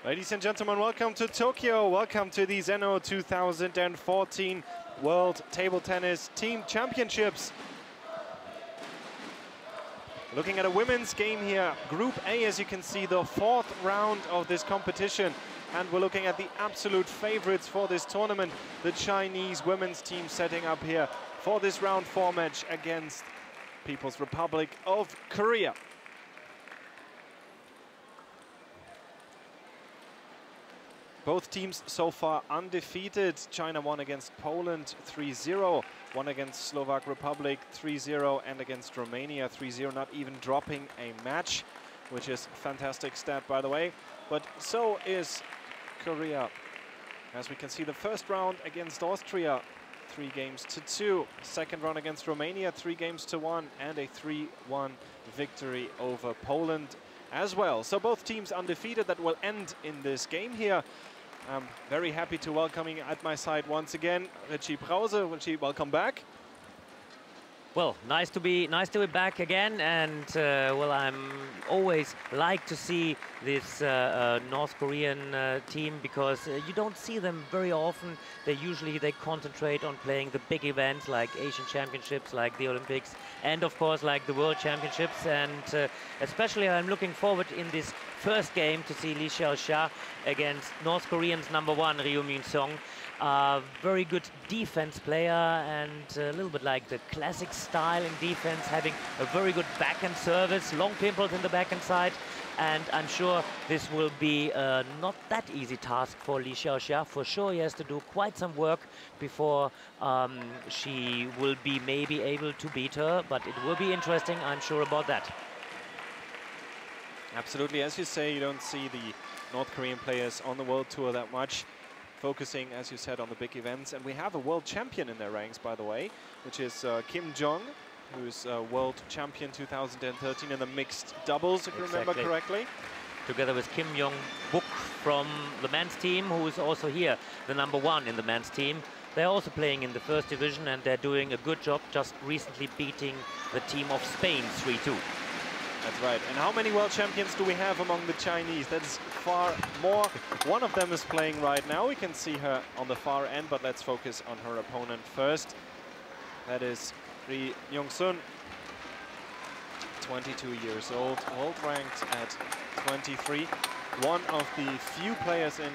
Ladies and gentlemen, welcome to Tokyo. Welcome to the Zeno 2014 World Table Tennis Team Championships. Looking at a women's game here, Group A, as you can see, the fourth round of this competition. And we're looking at the absolute favorites for this tournament, the Chinese women's team setting up here for this round 4 match against People's Republic of Korea. Both teams so far undefeated. China won against Poland 3-0, won against Slovak Republic 3-0, and against Romania 3-0, not even dropping a match, which is a fantastic stat, by the way. But so is Korea. As we can see, the first round against Austria, 3-2. Second round against Romania, 3-1, and a 3-1 victory over Poland as well. So both teams undefeated. That will end in this game here. I'm very happy to welcoming at my side once again Ri Brause. Ri, welcome back. Well, nice to be back again, and well, I'm always like to see this North Korean team, because you don't see them very often. They concentrate on playing the big events like Asian Championships, like the Olympics, and of course like the World Championships. And especially I'm looking forward in this first game to see Xiaoxia against North Korean's #1 Ri Myong Sun. Very good defense player, and a little bit like the classic style in defense, having a very good backhand service, long pimples in the backhand side. And I'm sure this will be not that easy task for Xiaoxia. For sure, he has to do quite some work before she will be maybe able to beat her, but it will be interesting, I'm sure about that. Absolutely, as you say, you don't see the North Korean players on the World Tour that much, focusing, as you said, on the big events. And we have a world champion in their ranks, by the way, which is Kim Jong, who's world champion 2013 in the mixed doubles, if you remember correctly. Together with Kim Yong-book from the men's team, who is also here, the #1 in the men's team. They're also playing in the first division, and they're doing a good job, just recently beating the team of Spain 3-2. That's right. And how many world champions do we have among the Chinese? That's far more. One of them is playing right now. We can see her on the far end, but let's focus on her opponent first. That is Ri Myong Sun, 22 years old, world ranked at 23. One of the few players in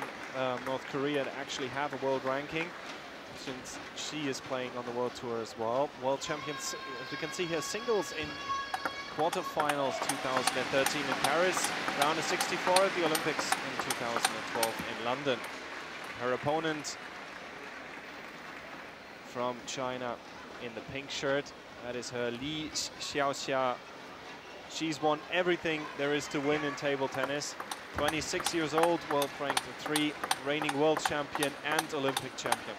North Korea that actually have a world ranking, since she is playing on the World Tour as well. World champions, as you can see here, singles in quarterfinals 2013 in Paris, round of 64 at the Olympics in 2012 in London. Her opponent from China in the pink shirt, that is her Xiaoxia. She's won everything there is to win in table tennis. 26 years old, world ranked 3, reigning world champion and Olympic champion.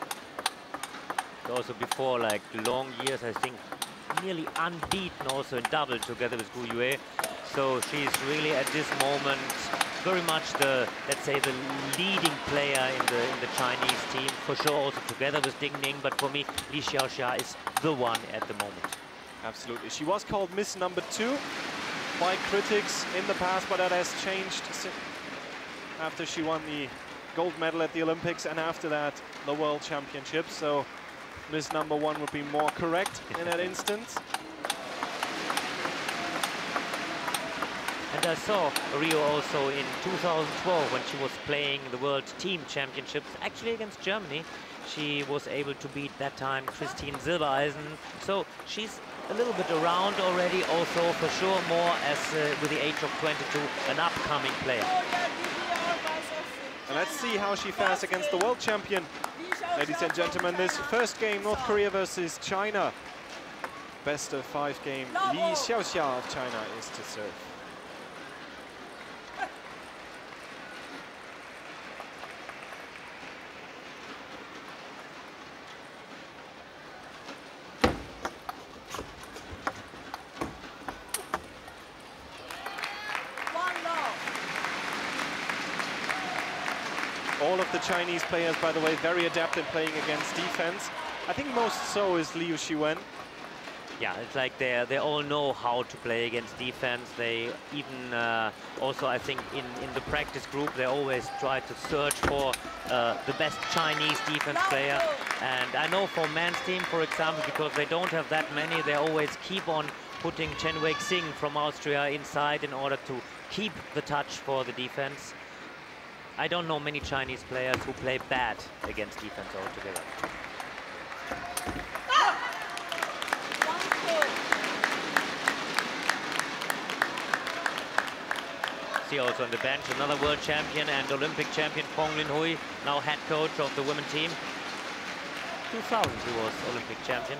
Also before like long years, I think, nearly unbeaten also in double together with Gu Yue. So she's really at this moment very much the, let's say, the leading player in the Chinese team. For sure also together with Ding Ning, but for me, Xiaoxia is the one at the moment. Absolutely. She was called Miss #2 by critics in the past, but that has changed after she won the gold medal at the Olympics, and after that the World Championships. So Miss #1 would be more correct in that instance. And I saw Rio also in 2012 when she was playing the World Team Championships, actually against Germany. She was able to beat that time Christine Silbereisen. So she's a little bit around already, also for sure more as with the age of 22, an upcoming player. And let's see how she fares against the world champion. Ladies and gentlemen, this first game, North Korea versus China. Best of 5 game. Xiaoxia of China is to serve. All of the Chinese players, by the way, very adept in playing against defense. I think most so is Liu Xiwen. Yeah, it's like they all know how to play against defense. They even also, I think, in the practice group, they always try to search for the best Chinese defense player. And I know for men's team, for example, because they don't have that many, they always keep on putting Chen Wei-Xing from Austria inside in order to keep the touch for the defense. I don't know many Chinese players who play bad against defense altogether. See also on the bench another world champion and Olympic champion Peng Lin-Hui, now head coach of the women's team. 2000 he was Olympic champion.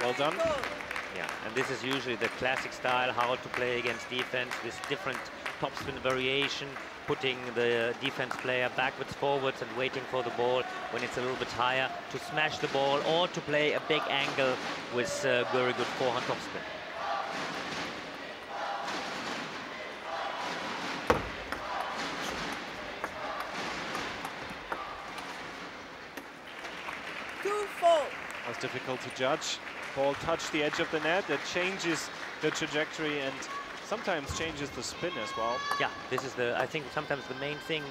Well done. Yeah, and this is usually the classic style, how to play against defense with different topspin variation, putting the defense player backwards, forwards, and waiting for the ball when it's a little bit higher to smash the ball or to play a big angle with very good forehand topspin. It's difficult to judge. Ball touched the edge of the net. That changes the trajectory and sometimes changes the spin as well. Yeah, this is I think sometimes the main thing.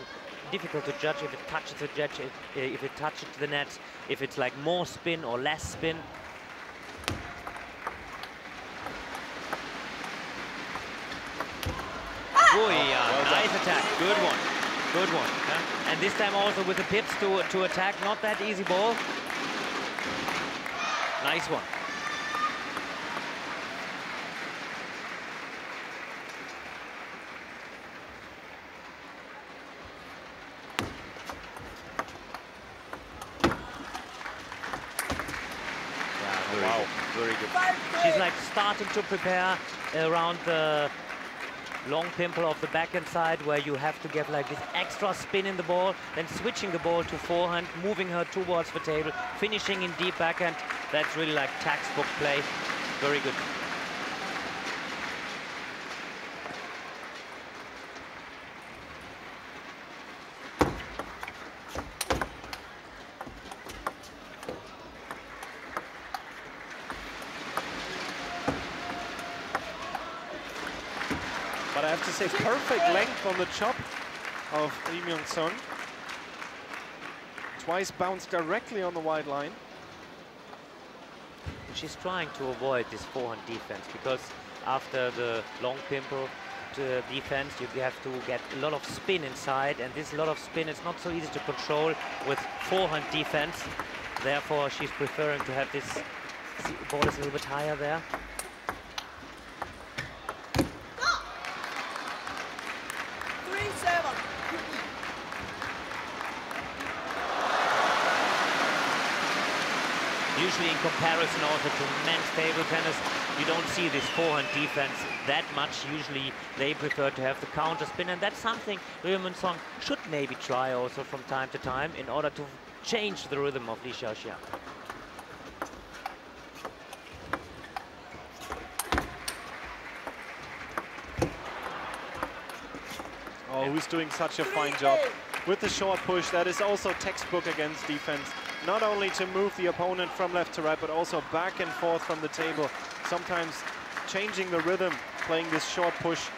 Difficult to judge if it touches the jet, if it touches the net, if it's like more spin or less spin. Oh yeah, nice attack. Good one. Good one. Yeah. And this time also with the pips to attack. Not that easy ball. Nice one. Wow, very good. She's like starting to prepare around the long pimple of the backhand side where you have to get like this extra spin in the ball, then switching the ball to forehand, moving her towards the table, finishing in deep backhand. That's really like textbook play. Very good. But I have to say, perfect length on the chop of Ri Myong Sun. Twice bounced directly on the wide line. She's trying to avoid this forehand defense because after the long pimple defense, you have to get a lot of spin inside, and this lot of spin is not so easy to control with forehand defense. Therefore, she's preferring to have this ball is a little bit higher there. Usually in comparison also to men's table tennis, you don't see this forehand defense that much. Usually they prefer to have the counter spin, and that's something Ri Myong Sun should maybe try also from time to time in order to change the rhythm of Li Xiaoxia. Oh, who's doing such a fine job with the short push. That is also textbook against defense. Not only to move the opponent from left to right, but also back and forth from the table. Sometimes changing the rhythm, playing this short push.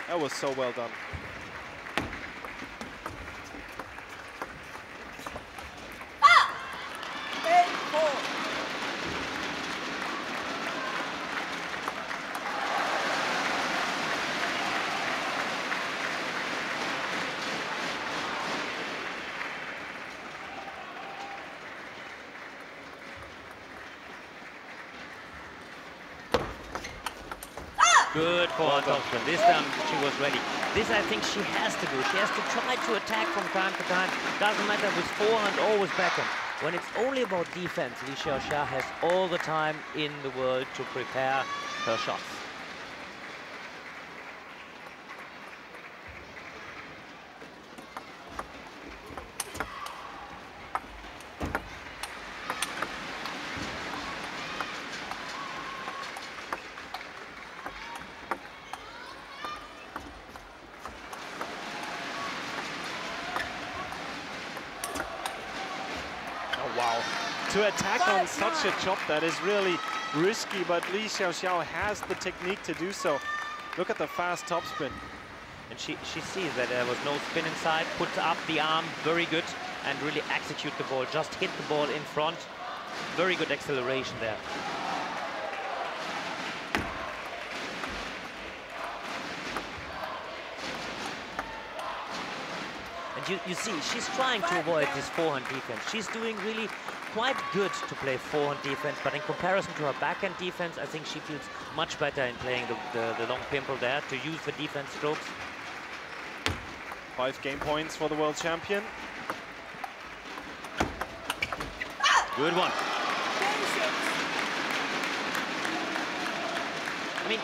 That was so well done. Good forehand topspin. This time she was ready. This I think she has to do. She has to try to attack from time to time. Doesn't matter with forehand, always backhand. When it's only about defense, Li Xiaoxia has all the time in the world to prepare her shots. to attack on such a chop, that is really risky, but Ri Xiaoxia has the technique to do so. Look at the fast topspin. And she sees that there was no spin inside, puts up the arm, very good, and really execute the ball, just hit the ball in front. Very good acceleration there. And you see, she's trying to avoid this forehand defense. She's doing really quite good to play forehand defense, but in comparison to her backhand defense, I think she feels much better in playing the long pimple there to use the defense strokes. 5 game points for the world champion. Good one. I mean,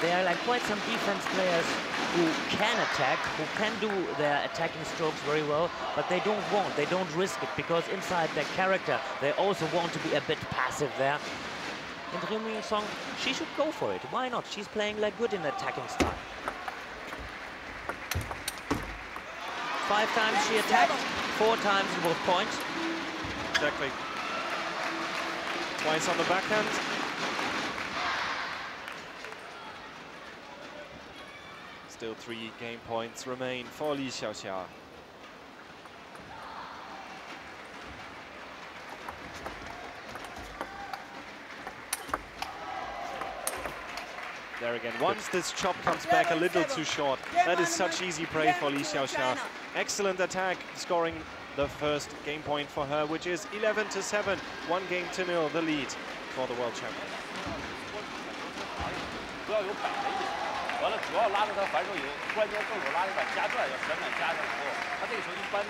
there are like quite some defense players who can attack, who can do their attacking strokes very well, but they don't risk it, because inside their character, they also want to be a bit passive there. And Ri Myong Sun, she should go for it. Why not? She's playing like good in the attacking style. 5 times she attacked, 4 times in both points. Exactly. Twice on the backhand. Still 3 game points remain for Ri Xiaoxia. There again, once this chop comes back a little too short, that is such easy prey for Ri Xiaoxia. Excellent attack, scoring the first game point for her, which is 11-7, 1-0, the lead for the world champion. 完了，主要拉着他反手有关键动手拉一把夹转，要旋转夹上以后，他这个球一般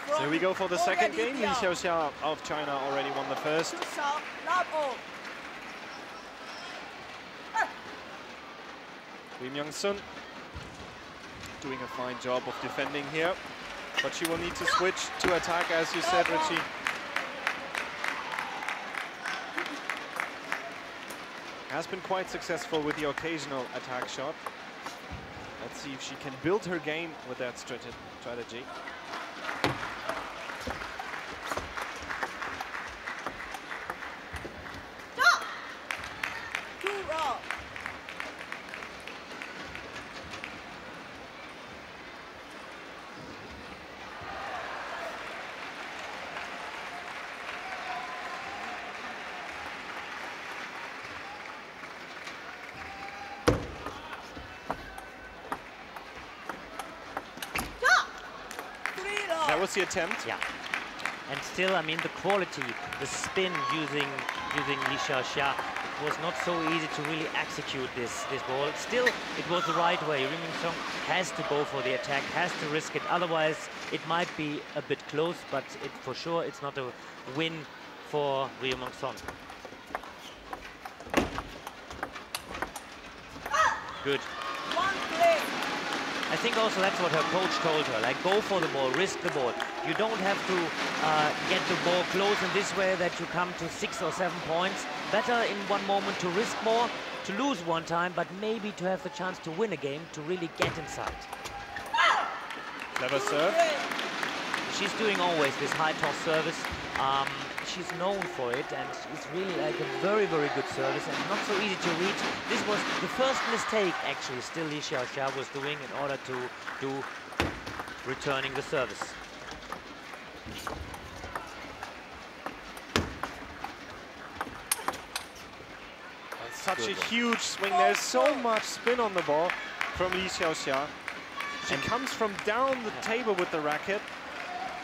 So here we go for the second game. Ri Xiaoxia of China already won the first. Ri Myong Sun doing a fine job of defending here, but she will need to switch to attack, as you said, Richie. Has been quite successful with the occasional attack shot. Let's see if she can build her game with that strategy. That was the attempt. Yeah. And still, I mean, the quality, the spin using Ri Xiaoxia, it was not so easy to really execute this ball. Still, it was the right way. Ri Myong Sun has to go for the attack, has to risk it. Otherwise, it might be a bit close, but for sure, it's not a win for Ri Myong Sun. Good. I think also that's what her coach told her, like, go for the ball, risk the ball. You don't have to get the ball close in this way that you come to 6 or 7 points. Better in one moment to risk more, to lose one time, but maybe to have the chance to win a game, to really get inside. Clever serve. She's doing always this high toss service. She's known for it, and it's really like a very, very good service and not so easy to reach. This was the first mistake, actually, still Ri Xiaoxia was doing in order to do returning the service. Such a huge swing. There's so much spin on the ball from Ri Xiaoxia. She comes from down the table with the racket.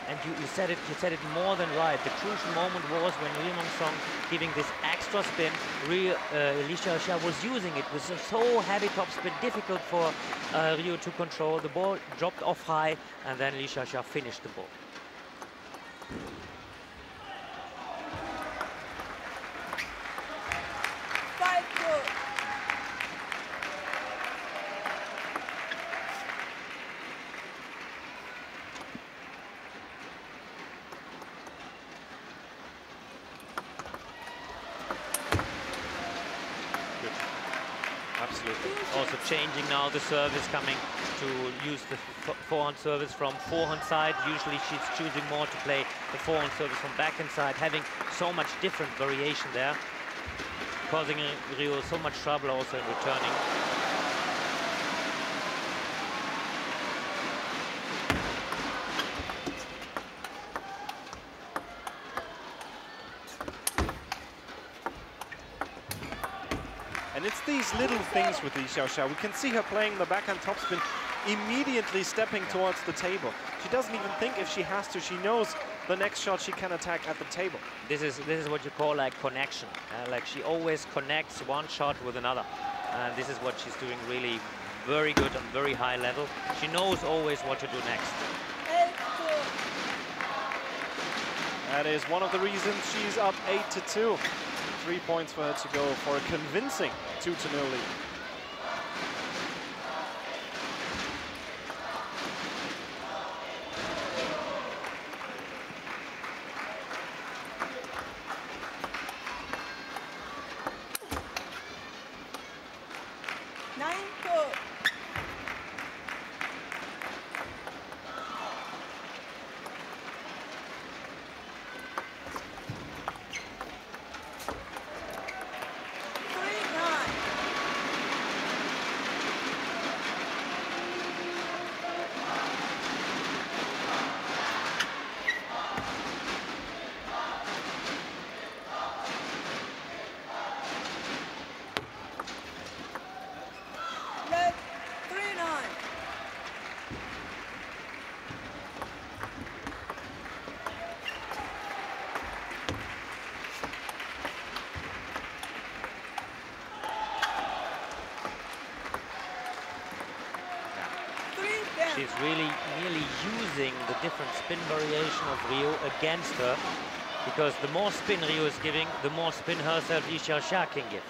And you said it more than right. The crucial moment was when Ri Myong Sun giving this extra spin. Ri Xiaoxia was using it with a so heavy top spin, difficult for Rio to control. The ball dropped off high, and then Ri Xiaoxia finished the ball. Absolutely. Also changing now the service, coming to use the forehand service from forehand side. Usually she's choosing more to play the forehand service from backhand side, having so much different variation there, causing Rio so much trouble also in returning. And it's these little things with Ri Xiaoxia. We can see her playing the backhand topspin, immediately stepping towards the table. She doesn't even think if she has to. She knows the next shot she can attack at the table. This is what you call like connection. Like she always connects one shot with another. And this is what she's doing really very good on very high level. She knows always what to do next. That is one of the reasons she's up 8-2. 3 points for her to go for a convincing 2-0 lead. She's really nearly using the different spin variation of Rio against her, because the more spin Rio is giving, the more spin herself Ri Xiaoxia can give.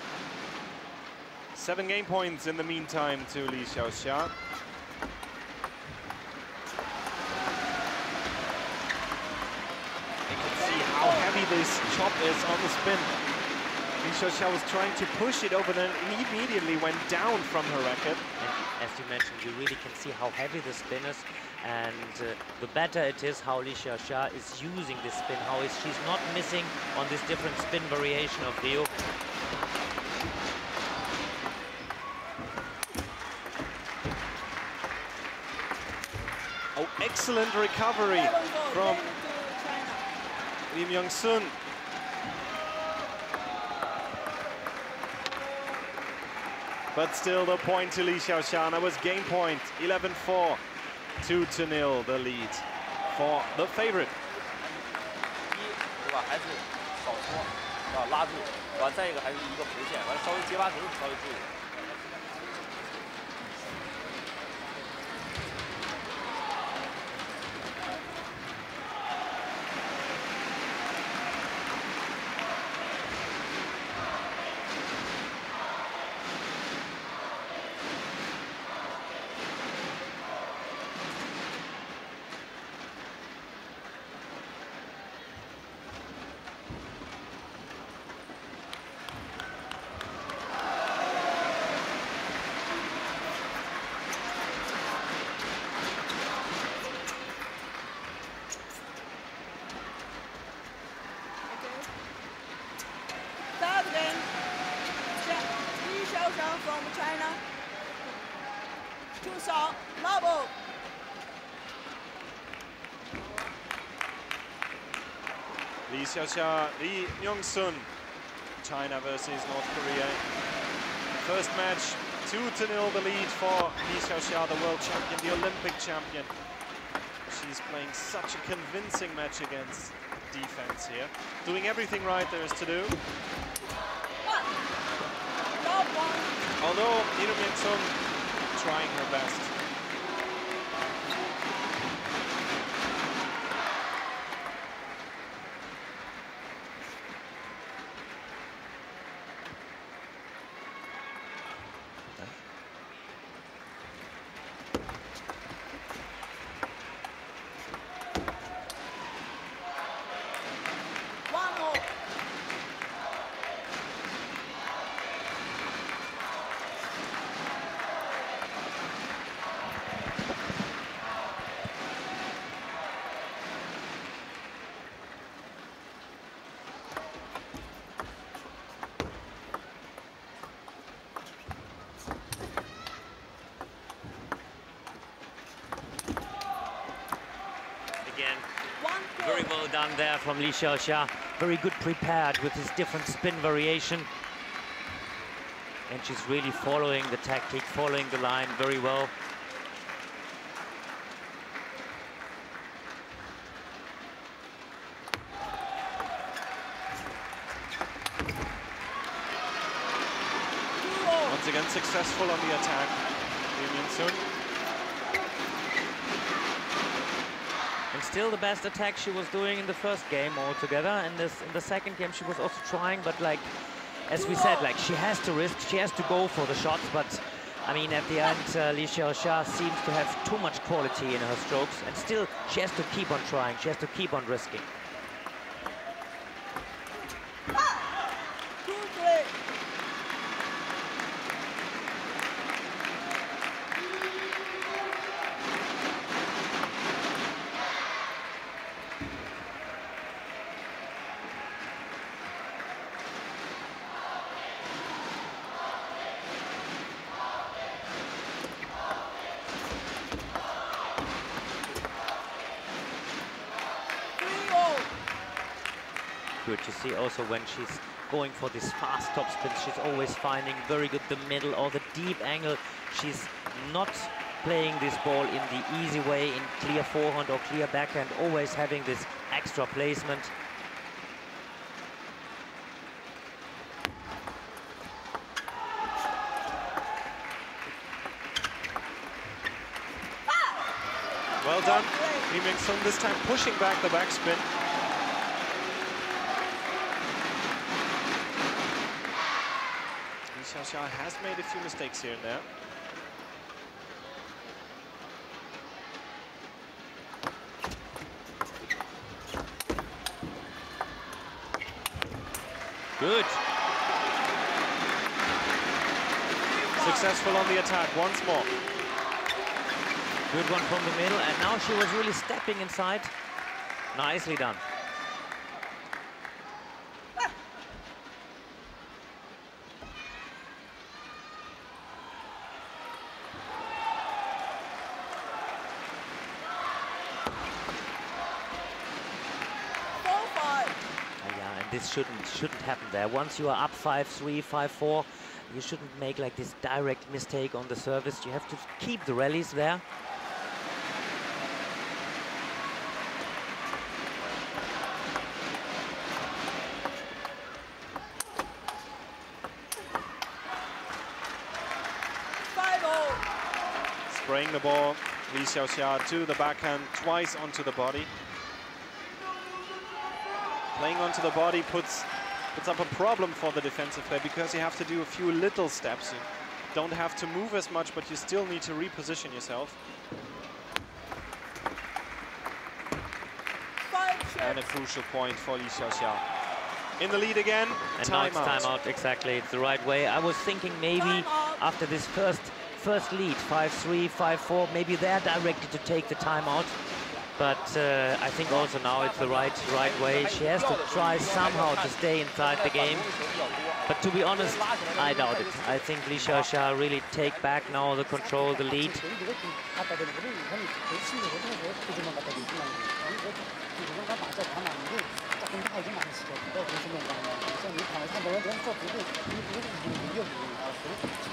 7 game points in the meantime to Ri Xiaoxia. You can see how heavy this chop is on the spin. Ri Xiaoxia was trying to push it over, then immediately went down from her racket. And as you mentioned, you really can see how heavy the spin is, and the better it is how Ri Xiaoxia is using this spin, she's not missing on this different spin variation of Rio. Oh, excellent recovery from Ri Myong Sun. But still the point to Ri Xiaoxia. That was game point, 11-4, 2-0 the lead for the favorite. 对吧？还是少搓，拉住，完再一个还是一个弧线，完稍微接发球稍微注意。From China, 2-0, Marble. Ri Xiaoxia, Ri Myong Sun, China versus North Korea. First match 2-0 the lead for Ri Xiaoxia, the world champion, the Olympic champion. She's playing such a convincing match against defense here. Doing everything right there is to do. Although Ri Myong Sun trying her best. Very well done there from Ri Xiaoxia. Very good prepared with his different spin variation. And she's really following the tactic, following the line very well. Once again successful on the attack, Ri Myong Sun. And still the best attack she was doing in the first game altogether. And in the second game she was also trying, but like, as we said, like she has to risk, she has to go for the shots. But I mean, at the end, Ri Xiaoxia seems to have too much quality in her strokes, and still she has to keep on trying, she has to keep on risking. Good to see also when she's going for this fast top spin, she's always finding very good the middle or the deep angle. She's not playing this ball in the easy way, in clear forehand or clear backhand, always having this extra placement. Well done, Ri Myong Sun this time pushing back the backspin. Xiaoxia has made a few mistakes here and there. Good. Successful on the attack once more. Good one from the middle, and now she was really stepping inside. Nicely done. This shouldn't happen there. Once you are up 5-3, 5-4, you shouldn't make like this direct mistake on the service. You have to keep the rallies there. Spraying the ball, Ri Xiaoxia to the backhand, twice onto the body. Playing onto the body puts up a problem for the defensive player because you have to do a few little steps. You don't have to move as much, but you still need to reposition yourself. And a crucial point for Ri Xiaoxia. In the lead again, and now it's timeout, exactly, it's the right way. I was thinking maybe after this first lead, 5-3, 5-4, maybe they're directed to take the timeout. But I think also now it's the right way. She has to try somehow to stay inside the game. But to be honest, I doubt it. I think Ri Xiaoxia really take back now the control, the lead.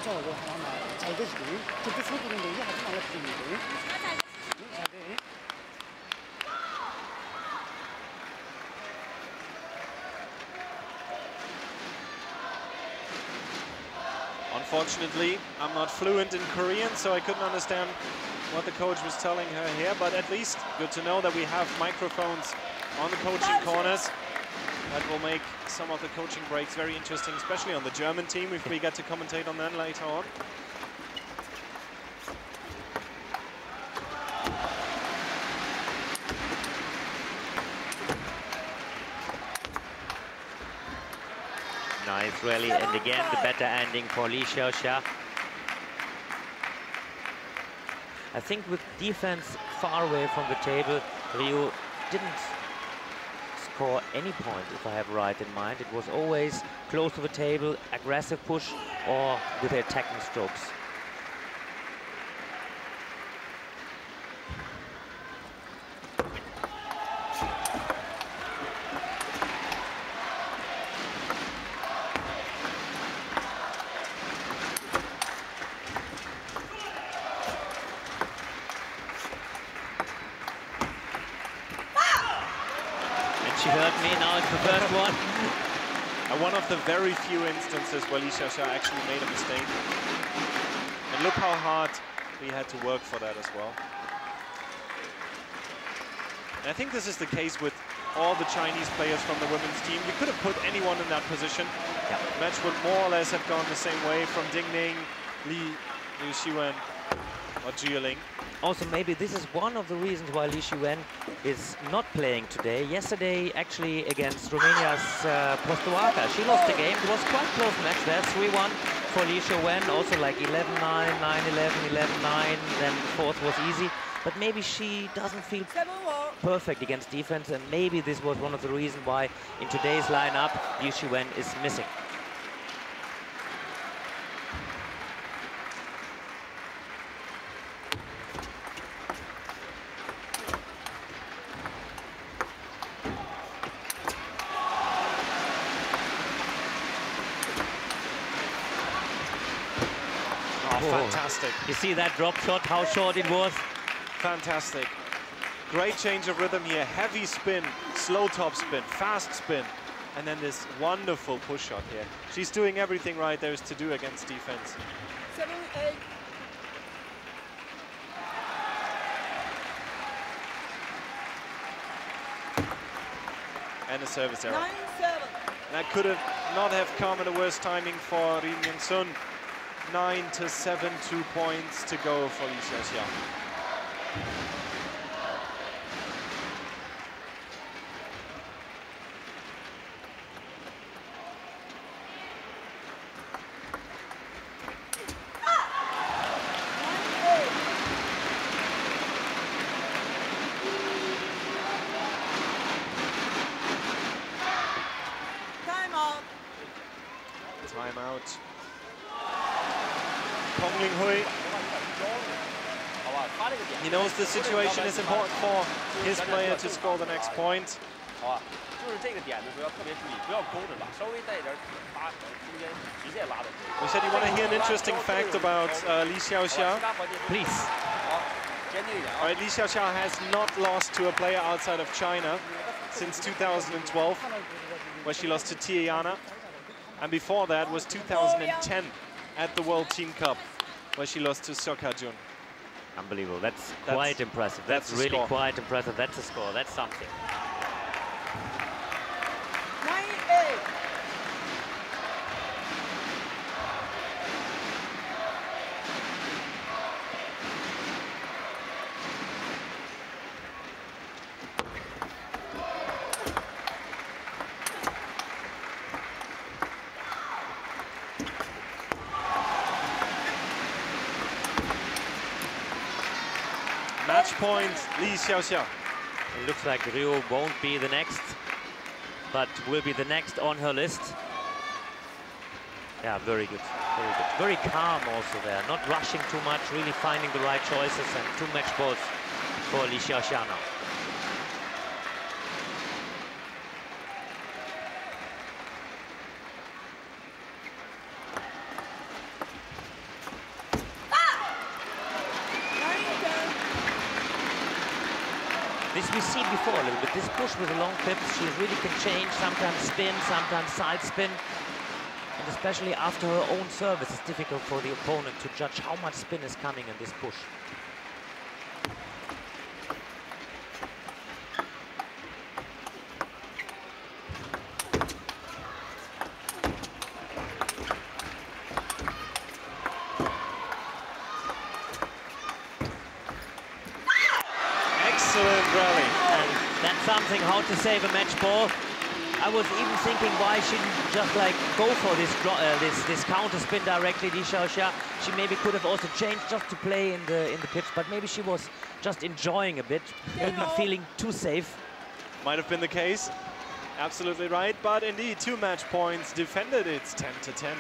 그 하나 잘 되시고 그때 서두르는 게 하지 말라 그럽니다. 잘 돼. Unfortunately, I'm not fluent in Korean, so I couldn't understand what the coach was telling her here, but at least good to know that we have microphones on the coaching corners. That will make some of the coaching breaks very interesting, especially on the German team, if we get to commentate on them later on. Nice rally, and again the better ending for Li Xiaoxia. I think with defense far away from the table, Rio didn't score any point, if I have right in mind. It was always close to the table, aggressive push, or with the attacking strokes. She heard me, now it's the first one. One of the very few instances where Li Xiaoxia actually made a mistake. And look how hard we had to work for that as well. And I think this is the case with all the Chinese players from the women's team. You could have put anyone in that position. Yeah. The match would more or less have gone the same way from Ding Ning, Liu Xiwen, or Zhiling. Also, maybe this is one of the reasons why Li Xiwen is not playing today. Yesterday, actually, against Romania's Postowaka, she lost the game. It was quite a close match there, 3-1 for Li Xiwen. Also like 11-9, 9-11, 11-9, then the fourth was easy. But maybe she doesn't feel perfect against defense, and maybe this was one of the reasons why in today's lineup, Li Xiwen is missing. Fantastic. You see that drop shot, how short it was? Fantastic. Great change of rhythm here. Heavy spin, slow top spin, fast spin, and then this wonderful push shot here. She's doing everything right there is to do against defense. 7-8. And a service error. 9-7. That could have not have come at a worse timing for Ri Myong Sun. 9-7, 2 points to go for Li Xiaoxia. Timeout. Kong Linghui. He knows the situation is important for his player to score the next point. We said you want to hear an interesting fact about Li Xiaoxia. Please. All right, Li Xiaoxia has not lost to a player outside of China since 2012, where she lost to Tiana. And before that was 2010 at the World Team Cup, where she lost to Sokha-jun. Unbelievable. That's quite impressive. That's really score. quite impressive. That's a score. That's something. 9-8. Match point, Li Xiaoxia. It looks like Rio won't be the next, but will be the next on her list. Yeah, very good, very good. Very calm also there, not rushing too much, really finding the right choices, and 2 match balls for Li Xiaoxia now. we see before a little bit. This push with the long pips, she really can change, sometimes spin, sometimes side spin. And especially after her own service, it's difficult for the opponent to judge how much spin is coming in this push. Excellent rally. And that's something, how to save a match ball. I was even thinking why she didn't just like go for this counter spin directly, Ri Xiaoxia. She maybe could have also changed just to play in the pips, but maybe she was just enjoying a bit, maybe feeling too safe. Might have been the case. Absolutely right, but indeed 2 match points defended. It's 10-10.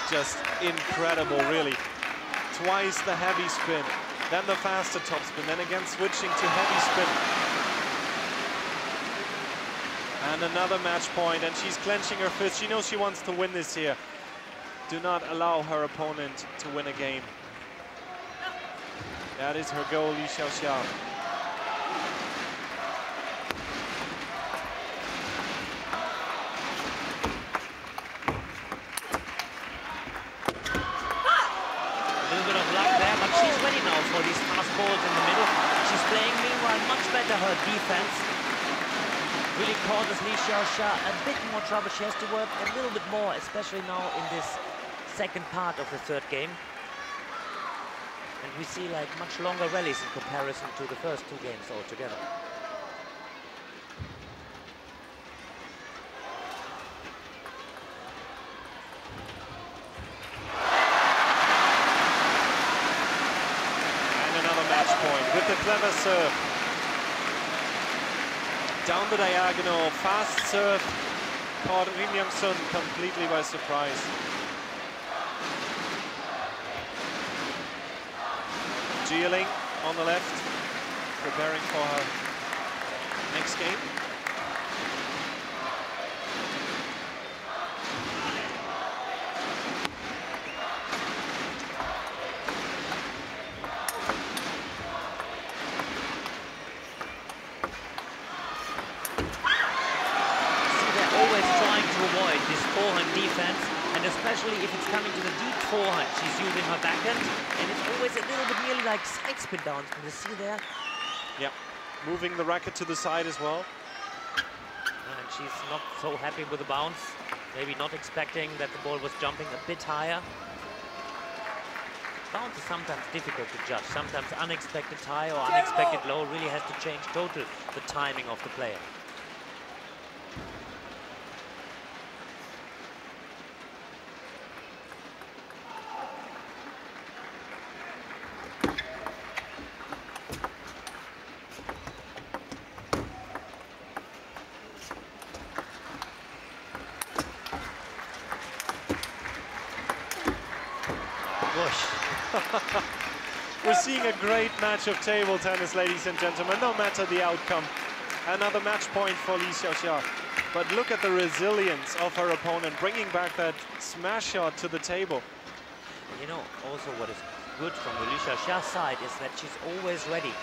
Just incredible, really. Twice the heavy spin, then the faster top spin, then again switching to heavy spin. And another match point, and she's clenching her fist. She knows she wants to win this here. Do not allow her opponent to win a game. That is her goal, Ri Xiaoxia. She's ready now for these fast balls in the middle. She's playing, meanwhile, much better her defense. Really causes Ri Xiaoxia a bit more trouble. She has to work a little bit more, especially now in this second part of the third game. And we see like much longer rallies in comparison to the first 2 games altogether. With the clever serve. Down the diagonal, fast serve. Caught Ri Myong Sun completely by surprise. Jieling on the left, preparing for her next game. Defense, and especially if it's coming to the deep forehand, she's using her backhand, and it's always a little bit nearly like side spin downs. Can you see there? Yeah, moving the racket to the side as well. And she's not so happy with the bounce, maybe not expecting that the ball was jumping a bit higher. Bounce is sometimes difficult to judge. Sometimes unexpected high or unexpected low really has to change total the timing of the player. We're seeing a great match of table tennis, ladies and gentlemen, no matter the outcome. Another match point for Ri Xiaoxia. But look at the resilience of her opponent, bringing back that smash shot to the table. You know, also what is good from the Ri Xiaoxia's side is that she's always ready.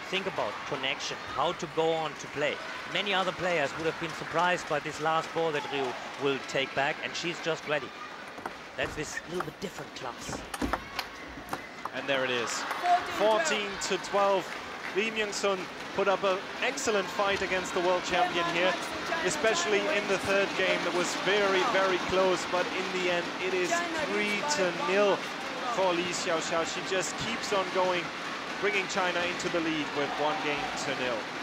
Think about connection, how to go on to play. Many other players would have been surprised by this last ball that Rio will take back, and she's just ready. That's this little bit different class. And there it is, 14-12. Ri Myong Sun put up an excellent fight against the world champion here, especially in the third game that was very, very close. But in the end, it is 3-0 for Ri Xiaoxia. She just keeps on going, bringing China into the lead with 1-0.